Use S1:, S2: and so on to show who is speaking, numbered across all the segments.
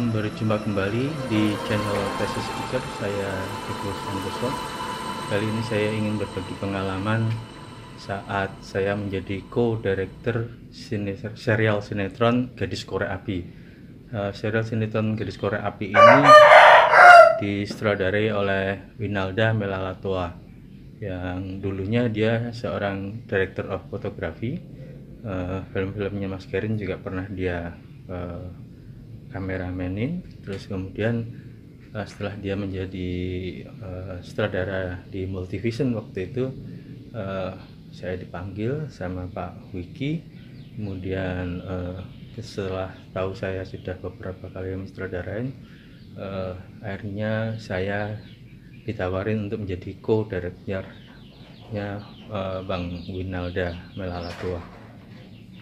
S1: berjumpa kembali di channel Tesis Picture. Saya Teguh Santoso. Kali ini saya ingin berbagi pengalaman saat saya menjadi co-director serial sinetron Gadis Korek Api. Serial sinetron Gadis Korek Api ini disutradarai oleh Winalda Melalatua, yang dulunya dia seorang director of photography. Film-filmnya Mas Kerin juga pernah dia kameramenin. Terus kemudian setelah dia menjadi sutradara di Multivision waktu itu, saya dipanggil sama Pak Wiki. Kemudian setelah tahu saya sudah beberapa kali mensutradarain, akhirnya saya ditawarin untuk menjadi co-directornya Bang Winalda Melalatua.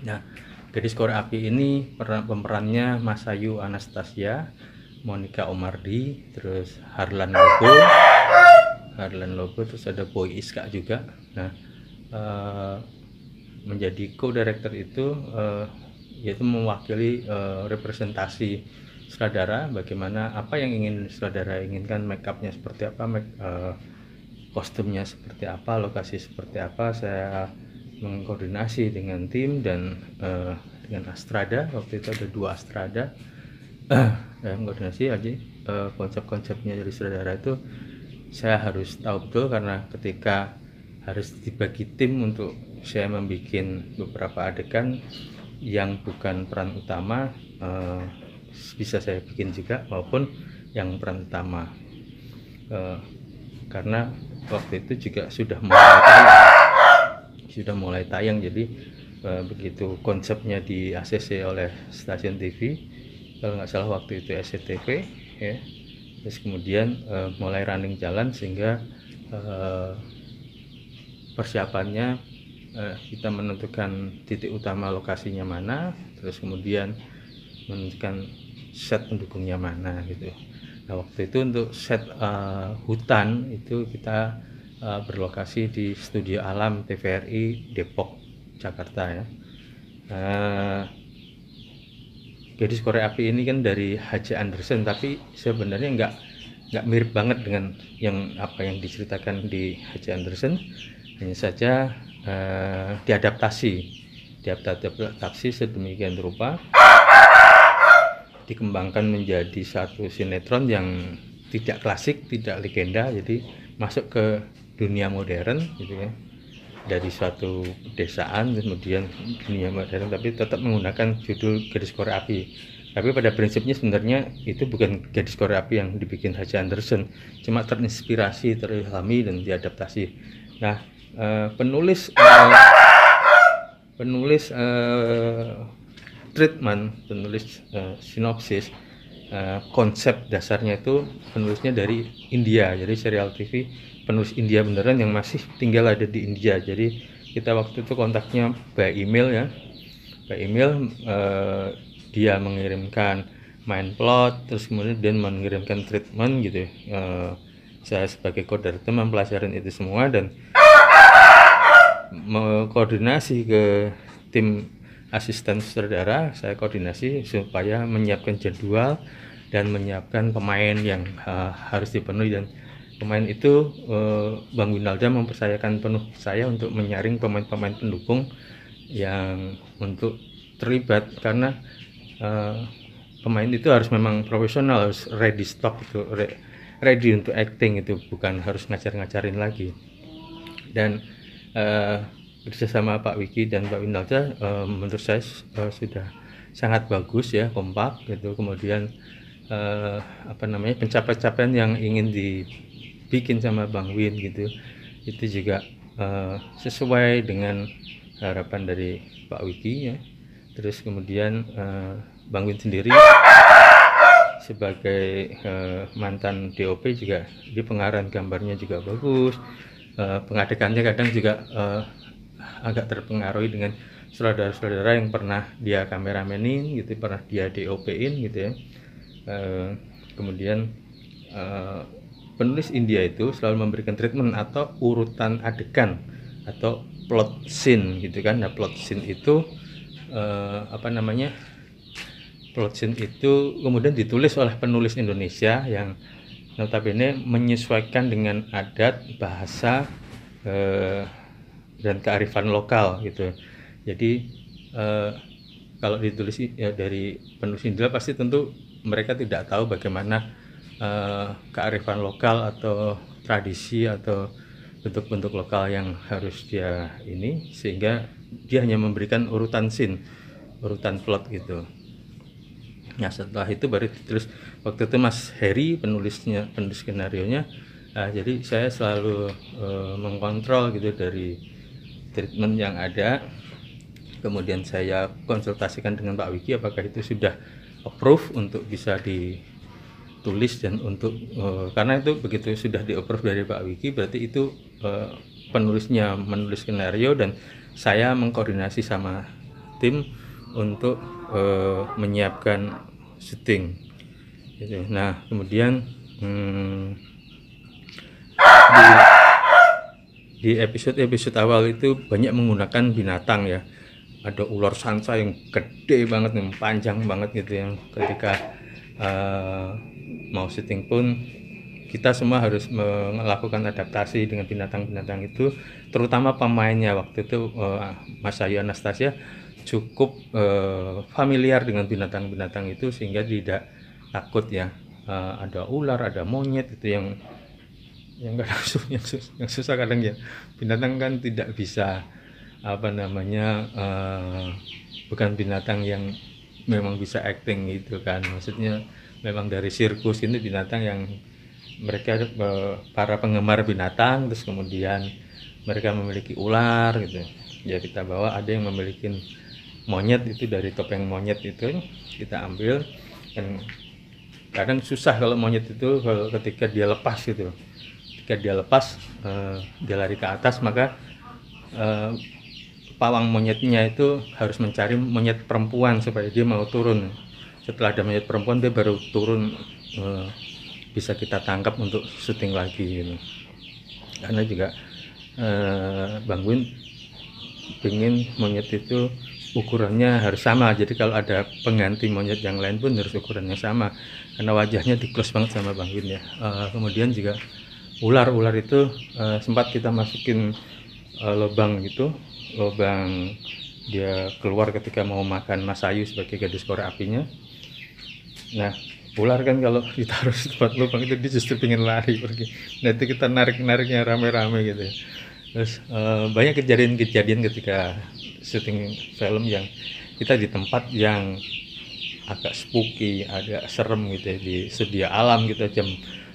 S1: Nah, Gadis Korek Api ini pemerannya Mas Ayu Anastasia, Monica Omardi, terus Harlan Lobo, terus ada Boy Iska juga. Nah, menjadi co-director itu yaitu mewakili representasi sutradara, bagaimana apa yang ingin sutradara inginkan, make upnya seperti apa, kostumnya seperti apa, lokasi seperti apa. Saya mengkoordinasi dengan tim dan dengan Astrada. Waktu itu ada 2 Astrada. Saya mengkoordinasi aja konsep-konsepnya dari sutradara itu saya harus tahu betul, karena ketika harus dibagi tim untuk saya membuat beberapa adegan yang bukan peran utama, bisa saya bikin juga, maupun yang peran utama, karena waktu itu juga sudah mulai tayang. Jadi begitu konsepnya di ACC oleh stasiun TV, kalau nggak salah waktu itu SCTV ya, terus kemudian mulai running jalan, sehingga persiapannya kita menentukan titik utama lokasinya mana, terus kemudian menentukan set pendukungnya mana gitu. Nah, waktu itu untuk set hutan itu kita berlokasi di Studio Alam TVRI Depok, Jakarta ya. Gadis Korek Api ini kan dari H.C. Andersen, tapi sebenarnya nggak mirip banget dengan yang diceritakan di H.C. Andersen. Hanya saja diadaptasi sedemikian rupa, dikembangkan menjadi satu sinetron yang tidak klasik, tidak legenda, jadi masuk ke dunia modern gitu ya, dari suatu pedesaan kemudian dunia modern, tapi tetap menggunakan judul Gadis Korek Api. Tapi pada prinsipnya sebenarnya itu bukan Gadis Korek Api yang dibikin H.C. Andersen, cuma terinspirasi, terilhami dan diadaptasi. Nah, penulis sinopsis, konsep dasarnya itu penulisnya dari India, jadi serial TV penulis India beneran yang masih tinggal ada di India. Jadi kita waktu itu kontaknya by email ya, dia mengirimkan main plot, terus kemudian dia mengirimkan treatment gitu. Saya sebagai co-director mempelajari itu semua dan mengkoordinasi ke tim asisten sutradara. Saya koordinasi supaya menyiapkan jadwal dan menyiapkan pemain yang harus dipenuhi, dan pemain itu Bang Winalda mempercayakan penuh saya untuk menyaring pemain-pemain pendukung yang untuk terlibat, karena pemain itu harus memang profesional, harus ready stock itu, ready untuk acting, itu bukan harus ngajar-ngajarin lagi. Dan bersama Pak Wiki dan Pak Winalda menurut saya sudah sangat bagus ya, kompak gitu. Kemudian pencapaian yang ingin dibikin sama Bang Win gitu, itu juga sesuai dengan harapan dari Pak Wiki ya. Terus kemudian Bang Win sendiri sebagai mantan DOP juga, di pengarahan gambarnya juga bagus, pengadegannya kadang juga agak terpengaruhi dengan saudara-saudara yang pernah dia kameramenin gitu, pernah dia DOP-in gitu ya. Kemudian penulis India itu selalu memberikan treatment atau urutan adegan atau plot scene gitu kan. Nah, plot scene itu plot scene itu kemudian ditulis oleh penulis Indonesia yang notabene menyesuaikan dengan adat, bahasa, dan kearifan lokal gitu. Jadi kalau ditulis ya dari penulis Indonesia, pasti tentu mereka tidak tahu bagaimana kearifan lokal atau tradisi atau bentuk-bentuk lokal yang harus dia ini, sehingga dia hanya memberikan urutan scene, urutan plot gitu. Nah setelah itu baru ditulis. Waktu itu Mas Heri penulis skenarionya. Nah, jadi saya selalu mengkontrol gitu dari treatment yang ada, kemudian saya konsultasikan dengan Pak Wiki apakah itu sudah approve untuk bisa ditulis, dan untuk karena itu begitu sudah di approve dari Pak Wiki berarti itu penulisnya menulis skenario dan saya mengkoordinasi sama tim untuk menyiapkan syuting gitu. Nah kemudian di episode awal itu banyak menggunakan binatang ya. Ada ular sanca yang gede banget, yang panjang banget gitu, yang ketika mau syuting pun kita semua harus melakukan adaptasi dengan binatang-binatang itu, terutama pemainnya. Waktu itu Mas Ayu Anastasia cukup familiar dengan binatang-binatang itu sehingga tidak takut ya. Ada ular, ada monyet itu yang kadang yang susah kadang ya. Binatang kan tidak bisa bukan binatang yang memang bisa acting gitu kan, maksudnya memang dari sirkus ini binatang yang mereka para penggemar binatang, terus kemudian mereka memiliki ular gitu ya, kita bawa. Ada yang memiliki monyet, itu dari topeng monyet itu kita ambil, dan kadang susah kalau monyet itu ketika dia lepas gitu. Ketika dia lepas dia lari ke atas, maka pawang monyetnya itu harus mencari monyet perempuan supaya dia mau turun. Setelah ada monyet perempuan dia baru turun, bisa kita tangkap untuk syuting lagi gitu. Karena juga Bang Win pengen monyet itu ukurannya harus sama, jadi kalau ada pengganti monyet yang lain pun harus ukurannya sama, karena wajahnya di close banget sama Bang Win ya. Kemudian juga ular itu sempat kita masukin lubang gitu, lubang dia keluar ketika mau makan Mas Ayu sebagai gadis korek apinya. Nah ular kan kalau ditaruh di tempat lubang itu dia justru pengen lari pergi. Nah itu kita nariknya rame-rame gitu ya. Terus banyak kejadian ketika syuting film yang kita di tempat yang agak spooky, agak serem gitu ya, di sedia alam gitu, jam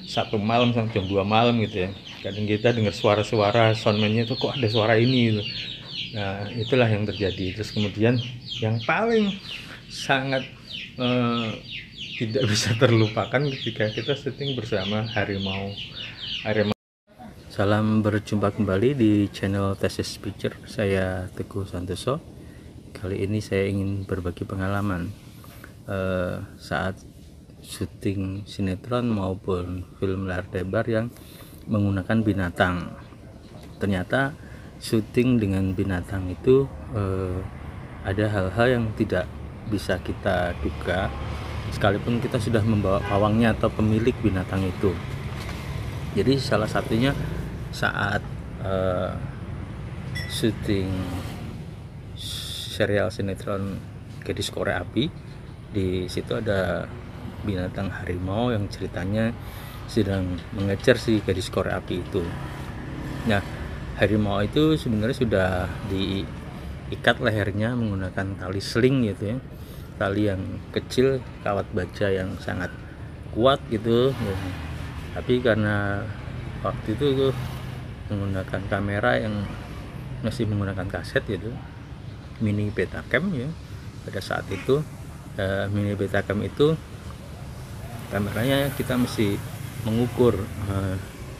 S1: 1 malam sampai jam 2 malam gitu ya. Kadang kita dengar suara-suara soundman-nya itu kok ada suara ini gitu. Nah itulah yang terjadi. Terus kemudian yang paling sangat tidak bisa terlupakan ketika kita syuting bersama harimau. Salam berjumpa kembali di channel Thesis Picture. Saya Teguh Santoso. Kali ini saya ingin berbagi pengalaman saat syuting sinetron maupun film layar lebar yang menggunakan binatang. Ternyata syuting dengan binatang itu ada hal-hal yang tidak bisa kita duga, sekalipun kita sudah membawa pawangnya atau pemilik binatang itu. Jadi salah satunya saat syuting serial sinetron Gadis Korek Api, di situ ada binatang harimau yang ceritanya sedang mengejar si gadis korek api itu. Nah harimau itu sebenarnya sudah diikat lehernya menggunakan tali sling gitu ya, tali yang kecil, kawat baja yang sangat kuat gitu ya. Tapi karena waktu itu menggunakan kamera yang masih menggunakan kaset gitu, mini Betacam ya. Pada saat itu mini Betacam itu kameranya kita mesti mengukur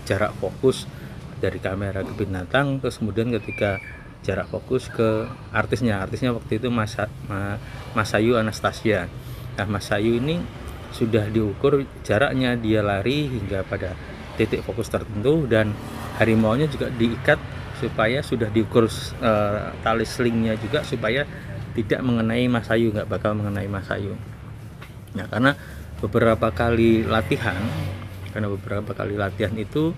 S1: jarak fokus dari kamera ke binatang, terus kemudian ketika jarak fokus ke artisnya waktu itu Mas Ayu Anastasia. Nah Mas Ayu ini sudah diukur jaraknya dia lari hingga pada titik fokus tertentu, dan harimaunya juga diikat supaya sudah diukur tali slingnya juga supaya tidak mengenai Mas Ayu, nggak bakal mengenai Mas Ayu. Nah, karena beberapa kali latihan itu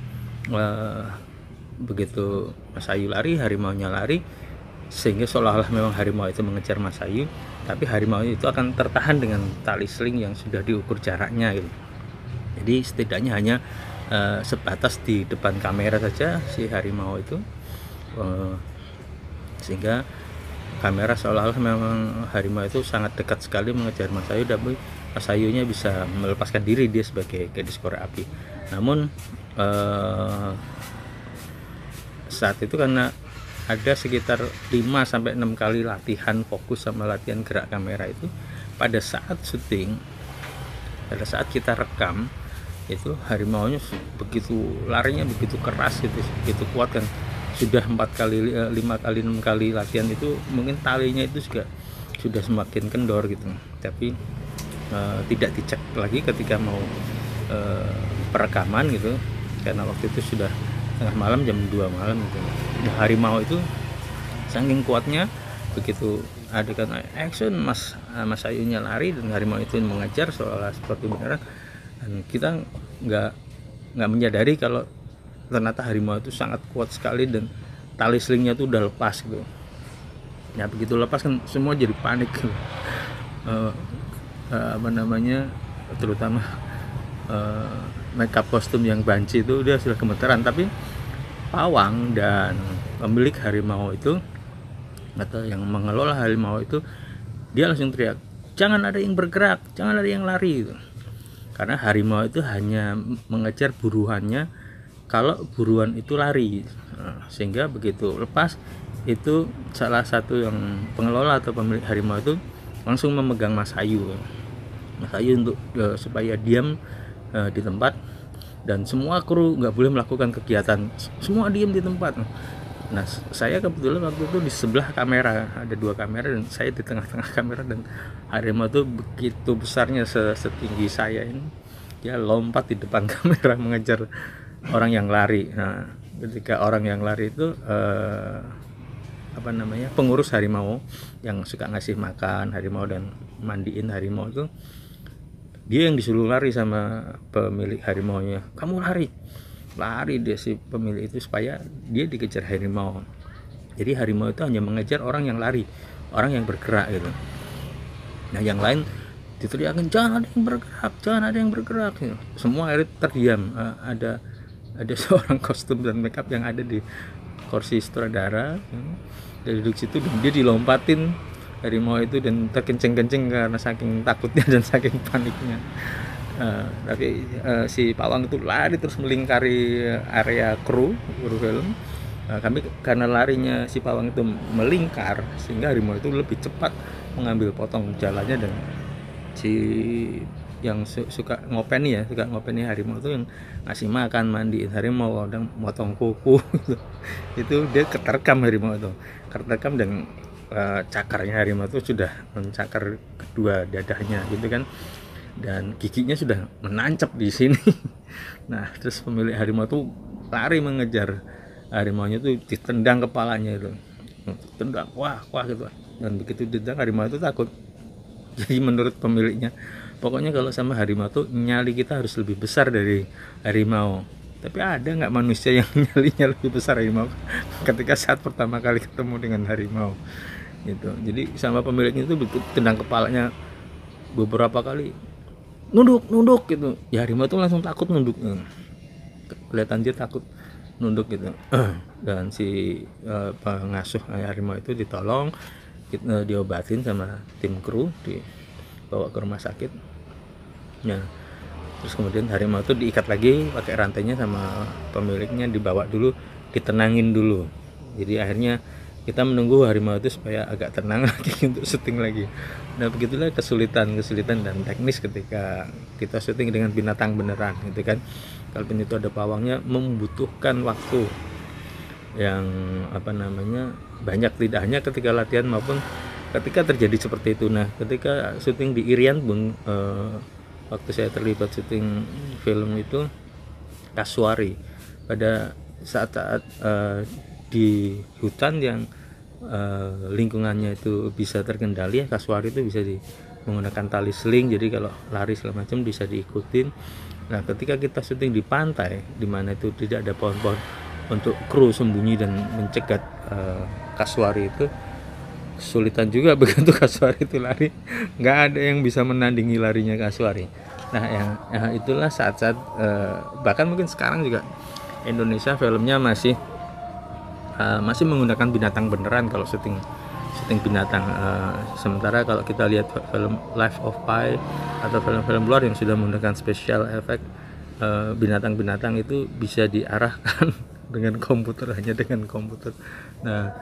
S1: begitu Mas Ayu lari, harimaunya lari, sehingga seolah-olah memang harimau itu mengejar Mas Ayu, tapi harimau itu akan tertahan dengan tali seling yang sudah diukur jaraknya gitu. Jadi setidaknya hanya sebatas di depan kamera saja si harimau itu, sehingga kamera seolah-olah memang harimau itu sangat dekat sekali mengejar Mas Ayu, tapi Mas Ayunya bisa melepaskan diri, dia sebagai gadis korek api. Namun saat itu karena ada sekitar 5-6 kali latihan fokus sama latihan gerak kamera itu, pada saat syuting, pada saat kita rekam itu harimaunya begitu larinya begitu keras gitu, begitu kuat kan. Sudah 4 kali 5 kali 6 kali latihan itu mungkin talinya itu juga sudah semakin kendor gitu, tapi tidak dicek lagi ketika mau perekaman gitu, karena waktu itu sudah tengah malam, jam 2 malam gitu. Nah, harimau itu saking kuatnya, begitu adegan action Mas Ayunya lari dan harimau itu mengejar seolah seperti beneran, dan kita nggak menyadari kalau ternyata harimau itu sangat kuat sekali dan tali selingnya itu udah lepas gitu. Nah, begitu lepas kan semua jadi panik gitu. Terutama makeup kostum yang banci itu dia sudah gemetaran, tapi pawang dan pemilik harimau itu atau yang mengelola harimau itu dia langsung teriak, jangan ada yang bergerak, jangan ada yang lari gitu. Karena harimau itu hanya mengejar buruannya kalau buruan itu lari. Sehingga begitu lepas itu salah satu yang pengelola atau pemilik harimau itu langsung memegang Mas Ayu untuk supaya diam di tempat, dan semua kru nggak boleh melakukan kegiatan, semua diam di tempat. Nah, saya kebetulan waktu itu di sebelah kamera, ada 2 kamera dan saya di tengah-tengah kamera, dan harimau itu begitu besarnya, setinggi saya ini, dia lompat di depan kamera mengejar orang yang lari. Nah, ketika orang yang lari itu pengurus harimau yang suka ngasih makan harimau dan mandiin harimau itu, dia yang disuruh lari sama pemilik harimaunya, kamu lari dia si pemilik itu supaya dia dikejar harimau. Jadi harimau itu hanya mengejar orang yang lari, orang yang bergerak gitu. Nah, yang lain diteriakin jangan ada yang bergerak gitu. Semua akhirnya terdiam. Ada seorang kostum dan makeup yang ada di kursi sutradara, dia duduk situ dan dia dilompatin harimau itu dan terkenceng-kenceng karena saking takutnya dan saking paniknya. Tapi si pawang itu lari terus melingkari area kru film. Kami karena larinya si pawang itu melingkar, sehingga harimau itu lebih cepat mengambil potong jalannya, dan si yang suka ngopeni harimau itu yang ngasih makan, mandiin harimau dan motong kuku itu dia keterkam harimau itu, dan cakarnya harimau itu sudah mencakar kedua dadanya gitu kan, dan giginya sudah menancap di sini. Nah, terus pemilik harimau itu lari mengejar harimaunya, itu ditendang kepalanya itu, tendang wah gitu, dan begitu ditendang harimau itu takut. Jadi menurut pemiliknya, pokoknya kalau sama harimau tuh nyali kita harus lebih besar dari harimau. Tapi ada nggak manusia yang nyalinya lebih besar harimau ketika saat pertama kali ketemu dengan harimau gitu. Jadi sama pemiliknya itu begitu tendang kepalanya beberapa kali, nunduk gitu ya, harimau tuh langsung takut nunduk, kelihatan dia takut nunduk gitu. Dan si pengasuh harimau itu ditolong, diobatin sama tim kru, dibawa ke rumah sakit. Nah, terus kemudian harimau itu diikat lagi pakai rantainya sama pemiliknya, dibawa dulu, ditenangin dulu. Jadi akhirnya kita menunggu harimau itu supaya agak tenang lagi untuk syuting lagi. Nah, begitulah kesulitan dan teknis ketika kita syuting dengan binatang beneran gitu kan. Kalaupun itu ada pawangnya, membutuhkan waktu yang banyak, tidak hanya ketika latihan maupun ketika terjadi seperti itu. Nah, ketika syuting di Irian pun, waktu saya terlibat syuting film itu Kasuari, pada saat di hutan yang lingkungannya itu bisa terkendali, kasuari itu bisa menggunakan tali sling, jadi kalau lari segala macam bisa diikutin. Nah ketika kita syuting di pantai di mana itu tidak ada pohon-pohon untuk kru sembunyi dan mencegat kasuari itu, kesulitan juga begitu kasuari itu lari, nggak ada yang bisa menandingi larinya kasuari. Nah itulah saat-saat bahkan mungkin sekarang juga Indonesia filmnya masih menggunakan binatang beneran kalau syuting binatang. Sementara kalau kita lihat film Life of Pi atau film-film luar yang sudah menggunakan special effect, binatang-binatang itu bisa diarahkan dengan komputer, hanya dengan komputer. Nah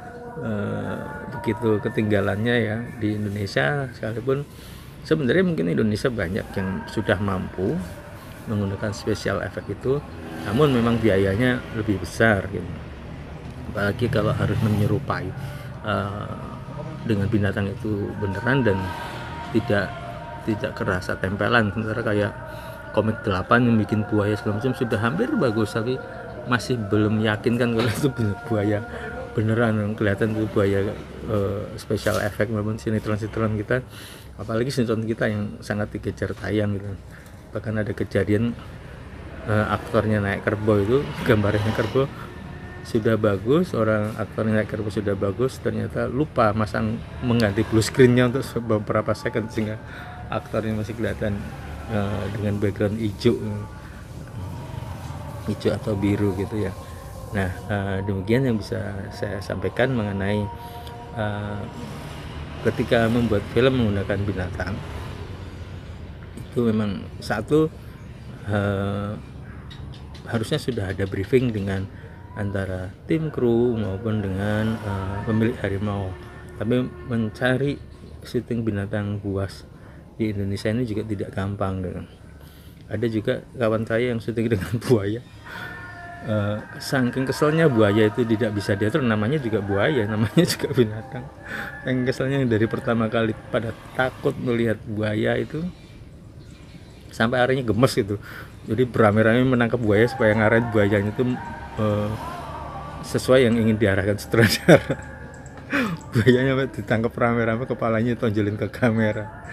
S1: begitu ketinggalannya ya di Indonesia, sekalipun sebenarnya mungkin Indonesia banyak yang sudah mampu menggunakan special effect itu, namun memang biayanya lebih besar gitu. Apalagi kalau harus menyerupai dengan binatang itu beneran dan tidak kerasa tempelan. Sementara kayak komik 8 yang bikin buaya segala macam sudah hampir bagus, tapi masih belum yakinkan kalau itu buaya beneran. Kelihatan itu buaya special effect maupun sinetron kita, apalagi sinetron kita yang sangat dikejar tayang gitu. Bahkan ada kejadian aktornya naik kerbau, itu gambarnya kerbau sudah bagus, orang aktor naik kerbau sudah bagus, ternyata lupa mengganti blue screennya untuk beberapa second, sehingga aktornya masih kelihatan dengan background hijau atau biru gitu ya. Nah demikian yang bisa saya sampaikan mengenai ketika membuat film menggunakan binatang. Itu memang satu, harusnya sudah ada briefing dengan antara tim kru maupun dengan pemilik harimau. Tapi mencari syuting binatang buas di Indonesia ini juga tidak gampang gitu. Ada juga kawan saya yang syuting dengan buaya, saking keselnya buaya itu tidak bisa diatur, namanya juga buaya, namanya juga binatang. Yang keselnya dari pertama kali pada takut melihat buaya itu sampai akhirnya gemes gitu. Jadi beramai-ramai menangkap buaya supaya ngarahin buayanya itu sesuai yang ingin diarahkan sutradara. Buayanya ditangkap rame-rame, kepalanya tonjolin ke kamera.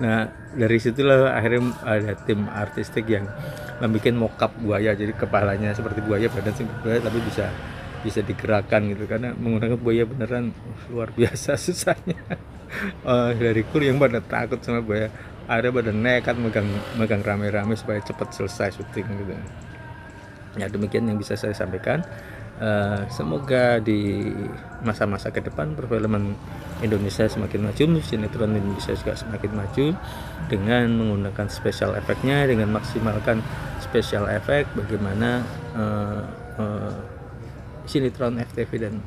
S1: Nah dari situlah akhirnya ada tim artistik yang membuat mockup buaya, jadi kepalanya seperti buaya, badan seperti buaya, tapi bisa digerakkan gitu, karena menggunakan buaya beneran luar biasa susahnya. Dari kru yang pada takut sama buaya, akhirnya pada nekat megang rame-rame supaya cepat selesai syuting gitu. Ya demikian yang bisa saya sampaikan. Semoga di masa-masa ke depan perfilman Indonesia semakin maju, sinetron Indonesia juga semakin maju dengan menggunakan special effect-nya, dengan maksimalkan special effect, bagaimana sinetron FTV dan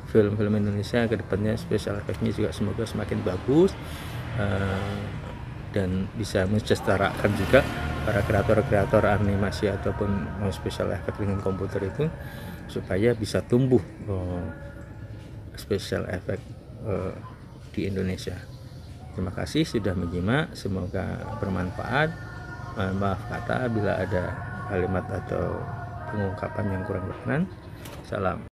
S1: film-film Indonesia ke depannya special effect-nya juga semoga semakin bagus, dan bisa mensejahterakan juga para kreator-kreator animasi ataupun special effect dengan komputer itu, supaya bisa tumbuh special effect di Indonesia. Terima kasih sudah menyimak, semoga bermanfaat. Maaf kata bila ada kalimat atau pengungkapan yang kurang berkenan. Salam.